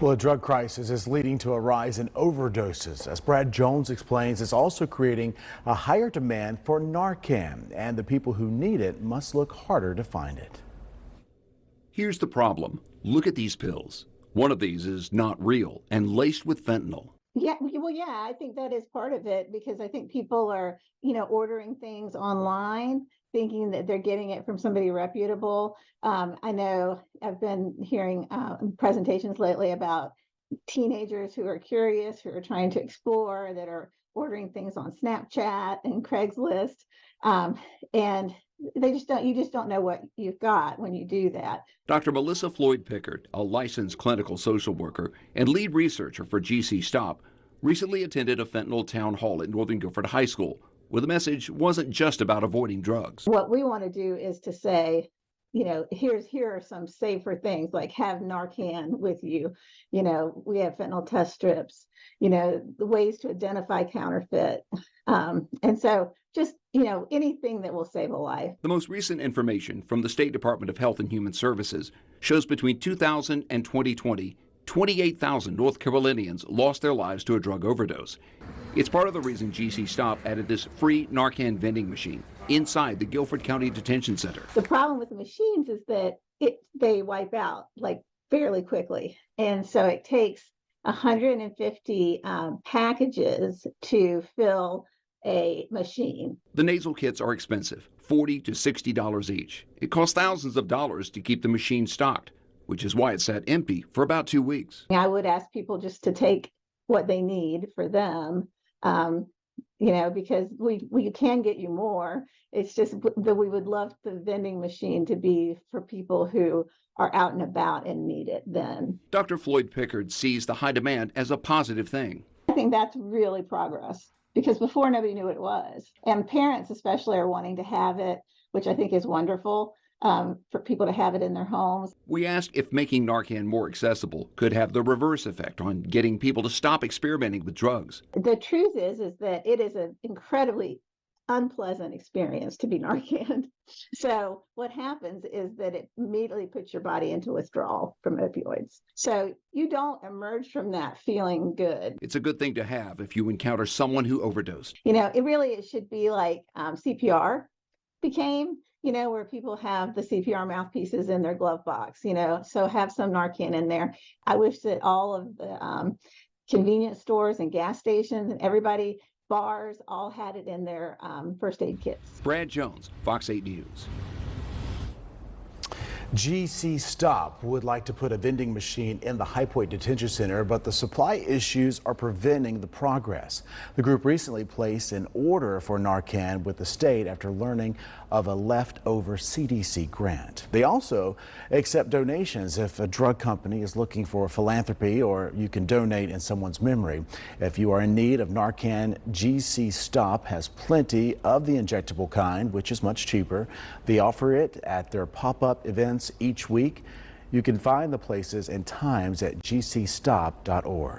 Well, a drug crisis is leading to a rise in overdoses. As Brad Jones explains, it's also creating a higher demand for Narcan, and the people who need it must look harder to find it. Here's the problem. Look at these pills. One of these is not real and laced with fentanyl. Yeah, well, yeah, I think that is part of it because I think people are, ordering things online thinking that they're getting it from somebody reputable. I know I've been hearing presentations lately about teenagers who are curious, who are trying to explore, that are ordering things on Snapchat and Craigslist. And you just don't know what you've got when you do that. Dr. Melissa Floyd Pickard, a licensed clinical social worker and lead researcher for GC Stop, recently attended a fentanyl town hall at Northern Guilford High School, where the message wasn't just about avoiding drugs. What we want to do is to say, here are some safer things, like have Narcan with you. We have fentanyl test strips, the ways to identify counterfeit. And so just, anything that will save a life. The most recent information from the State Department of Health and Human Services shows between 2000 and 2020, 28,000 North Carolinians lost their lives to a drug overdose. It's part of the reason GC Stop added this free Narcan vending machine inside the Guilford County Detention Center. The problem with the machines is that they wipe out like fairly quickly. And so it takes 150 packages to fill a machine. The nasal kits are expensive, $40 to $60 each. It costs thousands of dollars to keep the machine stocked, which is why it sat empty for about 2 weeks. I would ask people just to take what they need for them, because we can get you more. It's just that we would love the vending machine to be for people who are out and about and need it then. Dr. Floyd Pickard sees the high demand as a positive thing. I think that's really progress, because before nobody knew what it was. And parents especially are wanting to have it, which I think is wonderful. For people to have it in their homes. We asked if making Narcan more accessible could have the reverse effect on getting people to stop experimenting with drugs. The truth is that it is an incredibly unpleasant experience to be Narcan. So what happens is that it immediately puts your body into withdrawal from opioids. So you don't emerge from that feeling good. It's a good thing to have if you encounter someone who overdosed. It should be like CPR became, where people have the CPR mouthpieces in their glove box, so have some Narcan in there. I wish that all of the convenience stores and gas stations and bars all had it in their first aid kits. Brad Jones, Fox 8 News. GC Stop would like to put a vending machine in the High Point Detention Center, but the supply issues are preventing the progress. The group recently placed an order for Narcan with the state after learning of a leftover CDC grant. They also accept donations if a drug company is looking for philanthropy, or you can donate in someone's memory. If you are in need of Narcan, GC Stop has plenty of the injectable kind, which is much cheaper. They offer it at their pop-up events each week. You can find the places and times at gcstop.org.